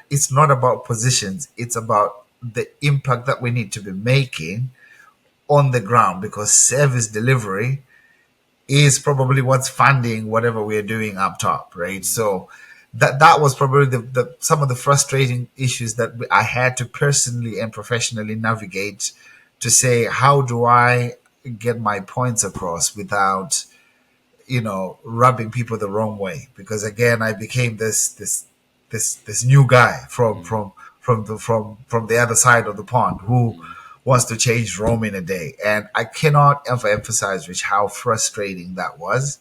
It's not about positions. It's about the impact that we need to be making on the ground, because service delivery is probably what's funding whatever we're doing up top, right? So that was probably the some of the frustrating issues that I had to personally and professionally navigate, to say, how do I get my points across without, rubbing people the wrong way? Because again, I became this new guy from the other side of the pond, who wants to change Rome in a day. And I cannot ever emphasize, Rich, how frustrating that was.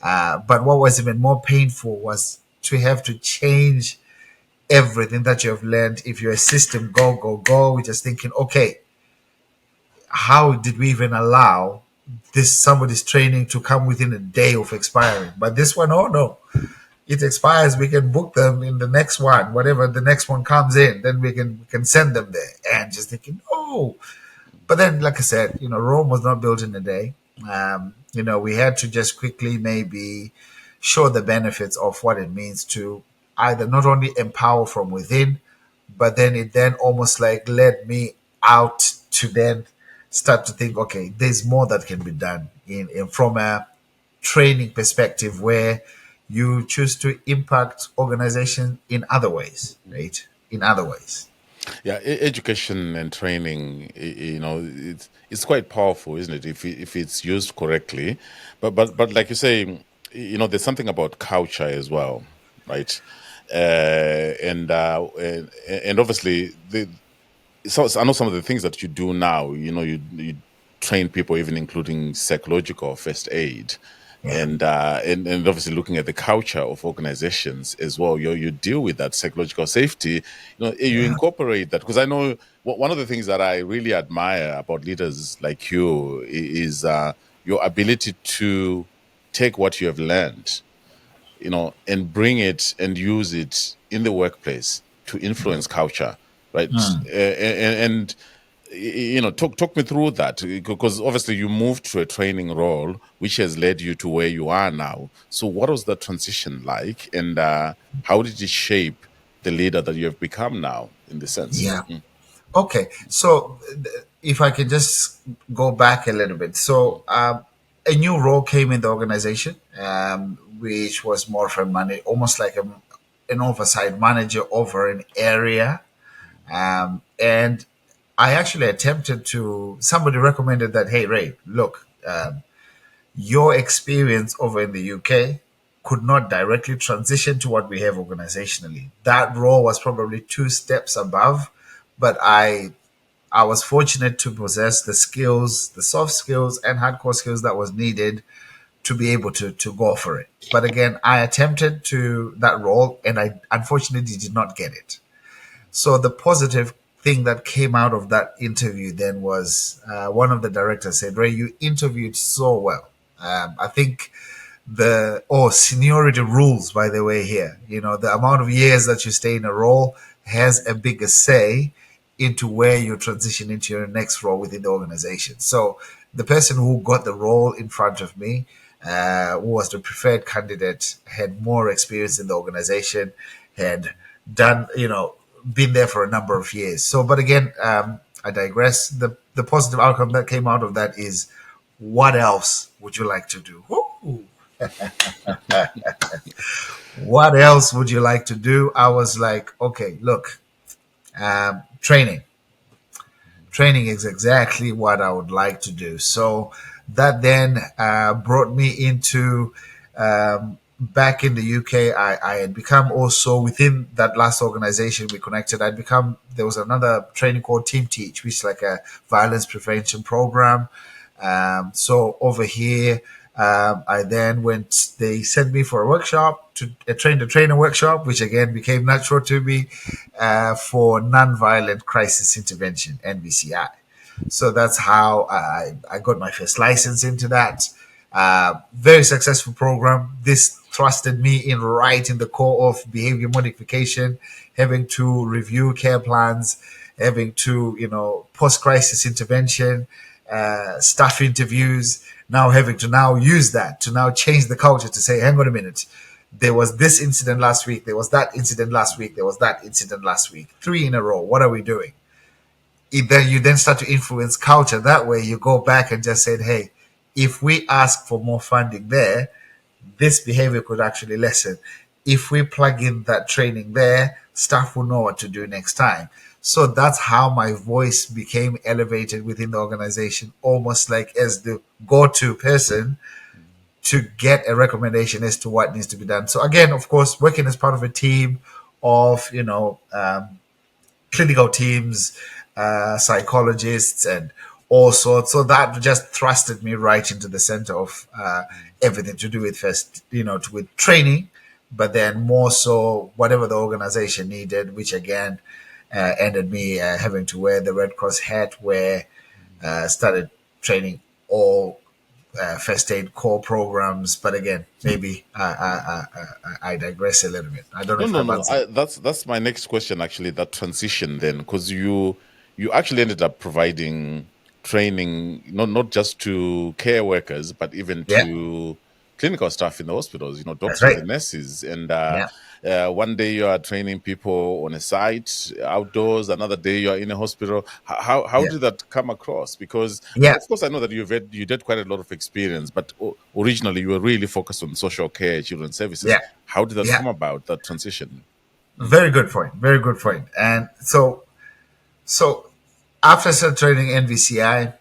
But what was even more painful was to have to change everything that you have learned. If you're a system, go, we're just thinking, okay, how did we even allow this somebody's training to come within a day of expiring? But this one, oh no, it expires. We can book them in the next one, whatever the next one comes in, then we can send them there. And just thinking, oh. But then, like I said, Rome was not built in a day. We had to just quickly maybe show the benefits of what it means to either not only empower from within, but then it then almost like led me out to then start to think, okay, there's more that can be done in from a training perspective, where you choose to impact organization in other ways, right? In other ways. Yeah, education and training, it's quite powerful, isn't it? If it's used correctly, but like you say, there's something about culture as well, right? And obviously so I know some of the things that you do now. You train people, even including psychological first aid, Yeah. and obviously looking at the culture of organizations as well. You deal with that psychological safety. You Yeah. incorporate that, because I know one of the things that I really admire about leaders like you is your ability to take what you have learned, and bring it and use it in the workplace to influence culture, right? And talk me through that, because obviously you moved to a training role, which has led you to where you are now. So what was the transition like, and how did it shape the leader that you have become now, in the sense? Yeah. Okay. So if I can just go back a little bit. So a new role came in the organization, which was more for money, almost like an oversight manager over an area. And I actually attempted to, somebody recommended that, hey, Ray, look, your experience over in the UK could not directly transition to what we have organizationally. That role was probably two steps above, but I was fortunate to possess the skills, the soft skills and hardcore skills that was needed to be able to go for it. But again, I attempted to that role, and I unfortunately did not get it. So the positive thing that came out of that interview then was, one of the directors said, Ray, you interviewed so well. I think seniority rules, by the way, here. The amount of years that you stay in a role has a bigger say into where you transition into your next role within the organization. So the person who got the role in front of me, who was the preferred candidate, had more experience in the organization, had done, been there for a number of years. So, but again, I digress. The positive outcome that came out of that is, what else would you like to do? Woo! What else would you like to do? I was like, okay, look, training. Training is exactly what I would like to do. So that then brought me into, back in the UK. I had become also, within that last organization we connected, there was another training called Team Teach, which is like a violence prevention program. So over here, I then went, they sent me for a workshop, to a train the trainer workshop, which again became natural to me, for nonviolent crisis intervention, NVCI. So that's how I got my first license into that. Very successful program. This thrusted me in right in the core of behavior modification, having to review care plans, having to, post crisis intervention, staff interviews, now having to now use that to now change the culture to say, hang on a minute, there was this incident last week, there was that incident last week, there was that incident last week, three in a row. What are we doing? Then you then start to influence culture that way. You go back and just said, hey, if we ask for more funding there, this behavior could actually lessen. If we plug in that training there, staff will know what to do next time. So that's how my voice became elevated within the organization, almost like as the go-to person to get a recommendation as to what needs to be done. So again, of course, working as part of a team of clinical teams, psychologists, and all sorts. So that just thrusted me right into the center of everything to do with with training, but then more so whatever the organization needed, which again ended me having to wear the Red Cross hat, where started training all first aid core programs. But again, maybe I digress a little bit. I don't know No, if no, I've no. answered. That's my next question, actually, that transition then, because you actually ended up providing training not just to care workers, but even Yeah, to clinical staff in the hospitals, that's doctors right. and nurses. And Yeah, one day you are training people on a site outdoors, another day you are in a hospital. How yeah, did that come across? Because yeah, of course I know that you did quite a lot of experience, but originally you were really focused on social care, children's services. yeah, How did that yeah. come about, that transition? Mm, Very good point. Very good point. And so after started training NVCI,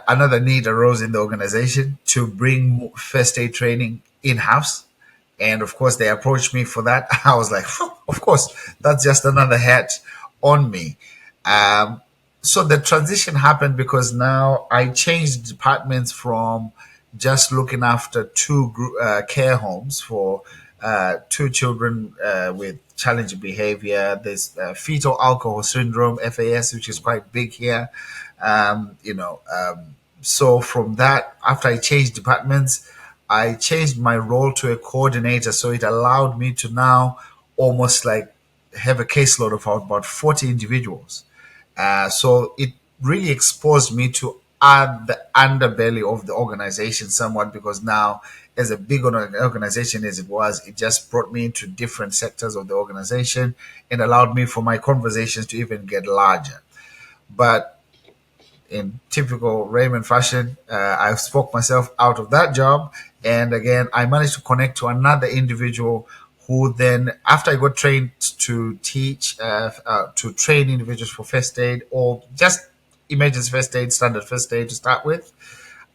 another need arose in the organization to bring first aid training in house. And of course, they approached me for that. I was like, "Phew, of course, that's just another hat on me." Um, so the transition happened because now I changed departments from just looking after care homes for two children with challenging behavior. There's fetal alcohol syndrome, FAS, which is quite big here. Um, you know, um, so from that, after I changed departments, I changed my role to a coordinator. So it allowed me to now almost like have a caseload of about 40 individuals. So it really exposed me to the underbelly of the organization somewhat, because now, as a big organization as it was, it just brought me into different sectors of the organization and allowed me for my conversations to even get larger. But in typical Raymond fashion, I spoke myself out of that job. And again, I managed to connect to another individual who then, after I got trained to to train individuals for first aid or just emergency first aid, standard first aid to start with,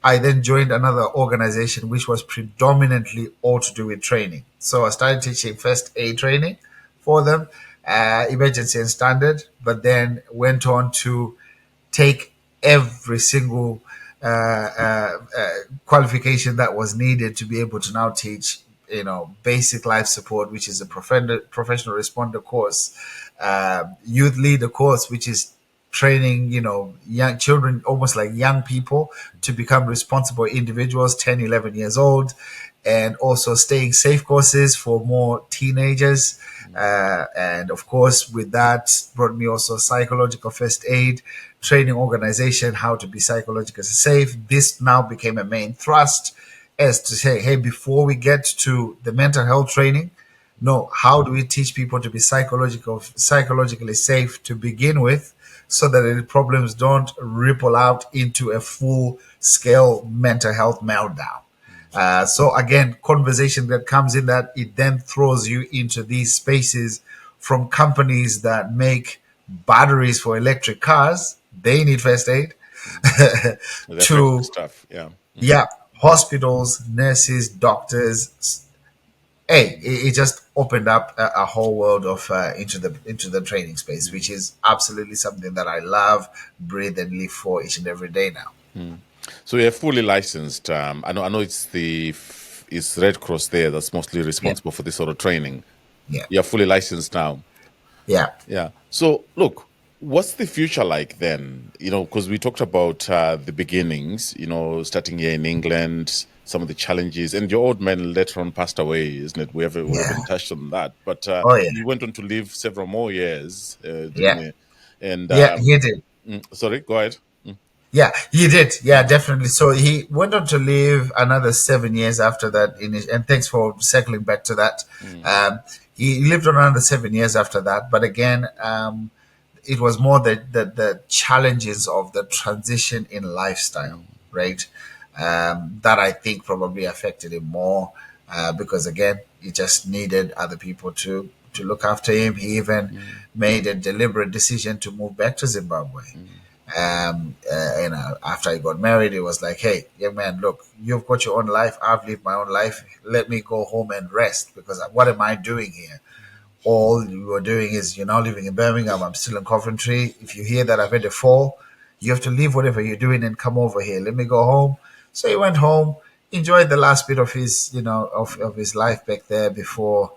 I then joined another organization which was predominantly all to do with training. So I started teaching first aid training for them, emergency and standard, but then went on to take every single qualification that was needed to be able to now teach, basic life support, which is a professional responder course, youth leader course, which is training, young children, almost like young people, to become responsible individuals, 10, 11 years old, and also staying safe courses for more teenagers. And of course, with that brought me also psychological first aid training organization, how to be psychologically safe. This now became a main thrust, as to say, hey, before we get to the mental health training, no, how do we teach people to be psychologically safe to begin with, so that the problems don't ripple out into a full scale mental health meltdown? So again, conversation that comes in that, it then throws you into these spaces, from companies that make batteries for electric cars, they need first aid, the affected to, staff, yeah. yeah, hospitals, nurses, doctors. Hey, it just opened up a whole world of into the training space, which is absolutely something that I love, breathe, and live for each and every day now. So you're fully licensed. I know it's Red Cross there that's mostly Yeah, responsible for this sort of training. yeah, You're fully licensed now. yeah, Yeah. So look, what's the future like then? Because we talked about the beginnings, starting here in England, some of the challenges, and your old man later on passed away, isn't it? We haven't yeah. touched on that, but Oh yeah, he went on to live several more years, didn't yeah, he? And yeah. He did. sorry, go ahead. Mm. Yeah, he did. Yeah, definitely. So he went on to live another 7 years after that. And thanks for circling back to that. Mm, Um, he lived on another 7 years after that. But again, it was more the challenges of the transition in lifestyle, mm, right? That I think probably affected him more because again, he just needed other people to look after him. He even mm, made a deliberate decision to move back to Zimbabwe. mm, After I got married, it was like, hey, young man, look, you've got your own life. I've lived my own life. Let me go home and rest because what am I doing here? All you are doing is you're now living in Birmingham. I'm still in Coventry. If you hear that I've had a fall, you have to leave whatever you're doing and come over here. Let me go home. So he went home, enjoyed the last bit of his, of his life back there before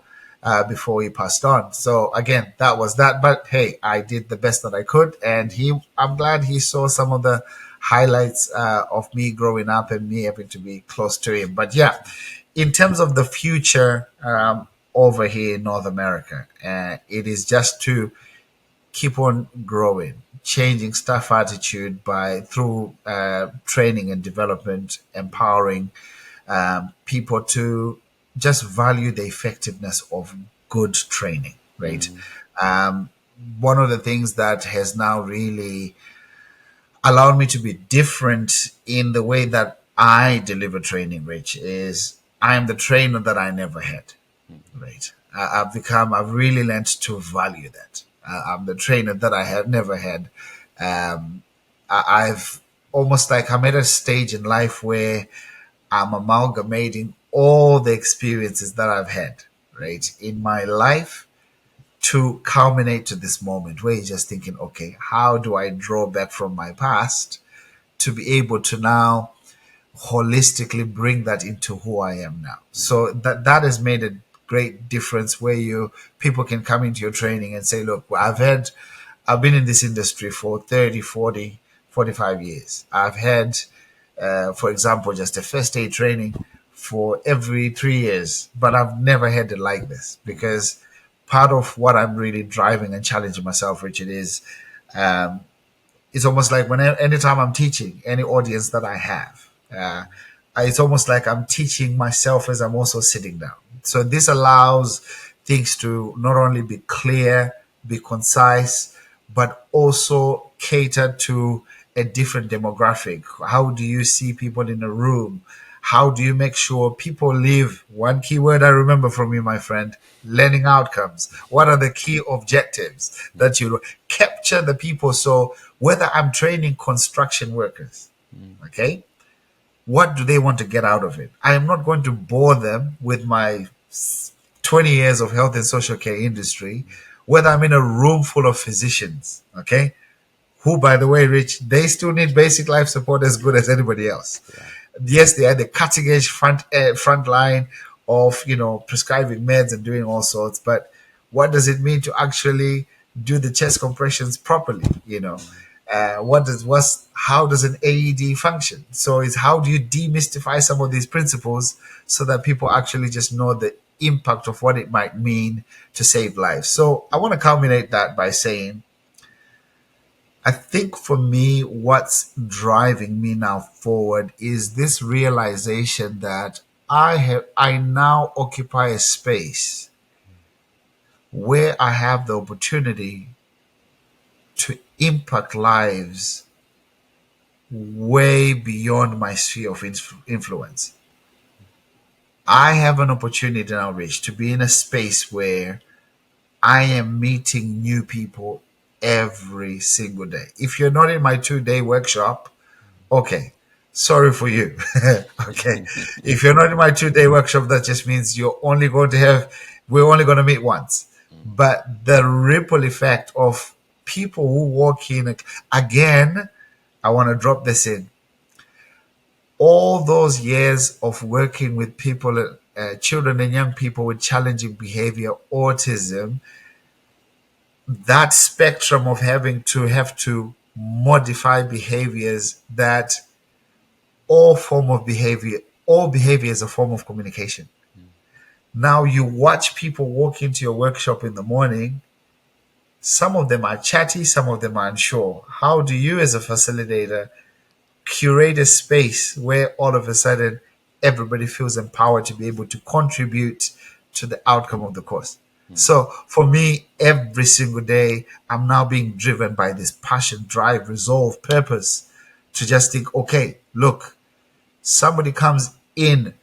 he passed on. So again, that was that. But hey, I did the best that I could, and I'm glad he saw some of the highlights of me growing up and me having to be close to him. But yeah, in terms of the future over here in North America, it is just to keep on growing, changing staff attitude by through training and development, empowering people to just value the effectiveness of good training, right? mm, Um, One of the things that has now really allowed me to be different in the way that I deliver training, Rich, is I am the trainer that I never had, right? I've really learned to value that. I'm the trainer that I have never had. Um, I've almost like I'm at a stage in life where I'm amalgamating all the experiences that I've had, right, in my life to culminate to this moment where you're just thinking, okay, how do I draw back from my past to be able to now holistically bring that into who I am now? So that has made a great difference where you people can come into your training and say, look, well, I've been in this industry for 30, 40, 45 years. I've had for example, just a first aid training for every 3 years. But I've never had it like this because part of what I'm really driving and challenging myself, Richard, is um, it's almost like anytime I'm teaching any audience that I have, it's almost like I'm teaching myself as I'm also sitting down. So this allows things to not only be clear, be concise, but also cater to a different demographic. How do you see people in a room? How do you make sure people live? One key word I remember from you, my friend, learning outcomes. What are the key objectives that you capture the people? So whether I'm training construction workers, okay, what do they want to get out of it? I am not going to bore them with my 20 years of health and social care industry, whether I'm in a room full of physicians, okay, who, by the way, Rich, they still need basic life support as good as anybody else. yeah. Yes, they are the cutting edge front line of prescribing meds and doing all sorts, but what does it mean to actually do the chest compressions properly? How does an AED function? So it's how do you demystify some of these principles so that people actually just know the impact of what it might mean to save lives. So I want to culminate that by saying I think for me, what's driving me now forward is this realization that I now occupy a space where I have the opportunity to impact lives way beyond my sphere of influence. I have an opportunity now, Rich, to be in a space where I am meeting new people every single day. If you're not in my 2 day workshop, okay, sorry for you. Okay. If you're not in my 2 day workshop, that just means we're only going to meet once. But the ripple effect of people who walk in, again, I want to drop this in. All those years of working with people, children and young people with challenging behavior, autism, that spectrum of having to have to modify behaviors that all behavior is a form of communication. Now you watch people walk into your workshop in the morning. Some of them are chatty, some of them are unsure. How do you as a facilitator curate a space where all of a sudden everybody feels empowered to be able to contribute to the outcome of the course. So for me, every single day, I'm now being driven by this passion, drive, resolve, purpose to just think, okay, look, somebody comes into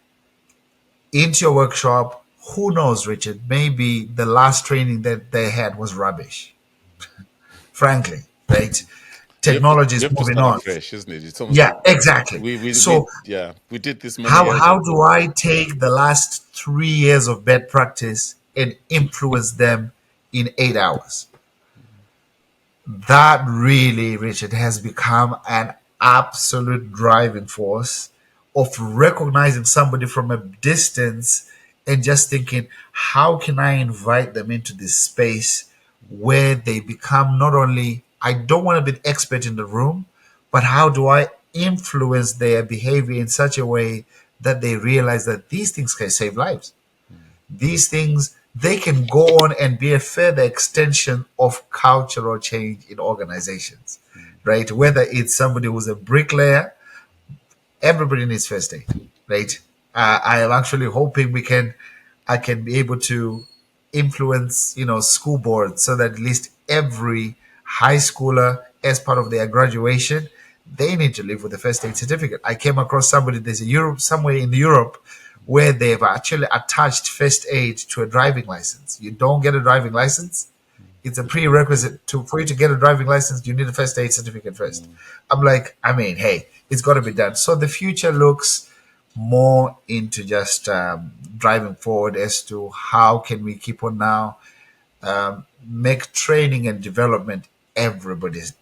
your workshop. Who knows, Richard? Maybe the last training that they had was rubbish, frankly, right? Technology You is have to moving start on. afresh, isn't it? It's almost Yeah, like exactly. So we did this many years how ago. do I take the last 3 years of bed practice and influence them in 8 hours? That really, Richard, has become an absolute driving force of recognizing somebody from a distance and just thinking, how can I invite them into this space where they become not only, I don't want to be the expert in the room, but how do I influence their behavior in such a way that they realize that these things can save lives? These things, they can go on and be a further extension of cultural change in organizations, right? Whether it's somebody who's a bricklayer, everybody needs first aid, right? I am actually hoping I can be able to influence, school boards so that at least every high schooler, as part of their graduation, they need to live with a first aid certificate. I came across somebody, there's a Europe, somewhere in Europe, where they've actually attached first aid to a driving license. You don't get a driving license, it's a prerequisite for you to get a driving license. You need a first aid certificate first. I'm like, I mean, hey, it's got to be done. So the future looks more into just driving forward as to how can we keep on now make training and development everybody's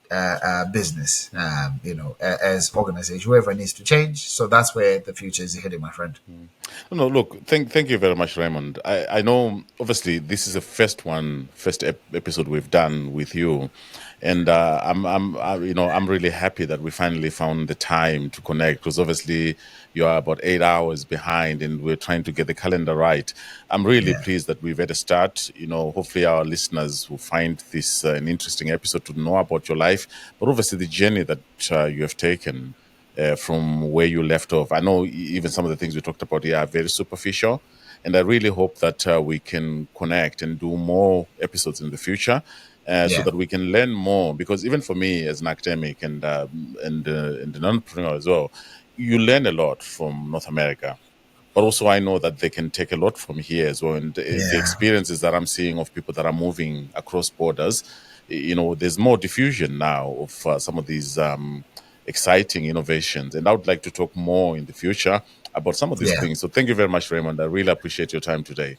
business. As organization, whoever needs to change. So that's where the future is heading, my friend. No, look, thank you very much, Raymond. I know, obviously, this is the first episode we've done with you, and I'm really happy that we finally found the time to connect, because obviously you are about 8 hours behind, and we're trying to get the calendar right. I'm really Yeah, pleased that we've had a start. Hopefully our listeners will find this an interesting episode to know about your life, but obviously the journey that you have taken from where you left off. I know even some of the things we talked about here are very superficial, and I really hope that we can connect and do more episodes in the future, so yeah, that we can learn more. Because even for me as an academic and an entrepreneur as well, you learn a lot from North America. But also, I know that they can take a lot from here as well. And the yeah, experiences that I'm seeing of people that are moving across borders, there's more diffusion now of some of these exciting innovations. And I would like to talk more in the future about some of these yeah. things. So thank you very much, Raymond. I really appreciate your time today.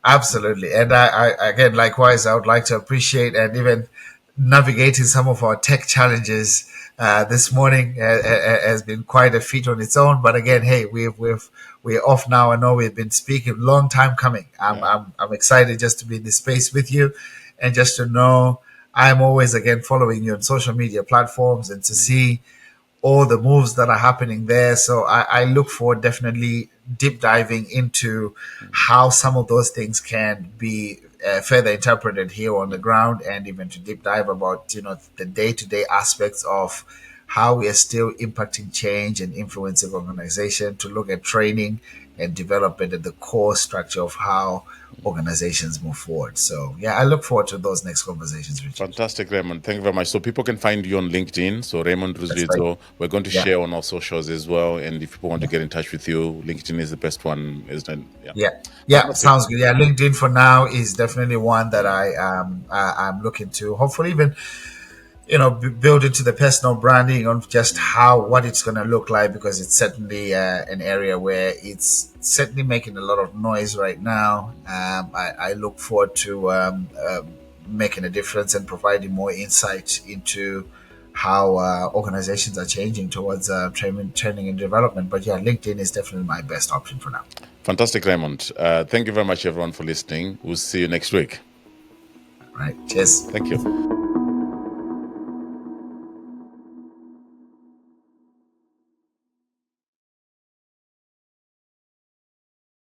Absolutely. And I again, likewise, I would like to appreciate and even navigating some of our tech challenges this morning has been quite a feat on its own. But again, hey, we're off now. I know we've been speaking long time coming. Yeah. I'm excited just to be in this space with you and just to know I'm always again following you on social media platforms and to see all the moves that are happening there. So I look forward definitely deep diving into how some of those things can be further interpreted here on the ground, and even to deep dive about the day to day aspects of how we are still impacting change and influencing organization, to look at training and development at the core structure of how organizations move forward. So yeah, I look forward to those next conversations, Richard. Fantastic, Raymond. Thank you very much. So people can find you on LinkedIn. So Raymond That's right. Ruzvidzo. We're going to Yeah. share on our socials as well. And if people want to Yeah. get in touch with you, LinkedIn is the best one, isn't it? Yeah. Yeah, yeah, Fantastic. sounds good. Yeah, LinkedIn for now is definitely one that I'm looking to hopefully even build into the personal branding on just what it's going to look like, because it's certainly an area where it's certainly making a lot of noise right now. I look forward to making a difference and providing more insight into how organizations are changing towards training and development. But yeah, LinkedIn is definitely my best option for now. Fantastic, Raymond. Thank you very much, everyone, for listening. We'll see you next week. All right, cheers. Thank you.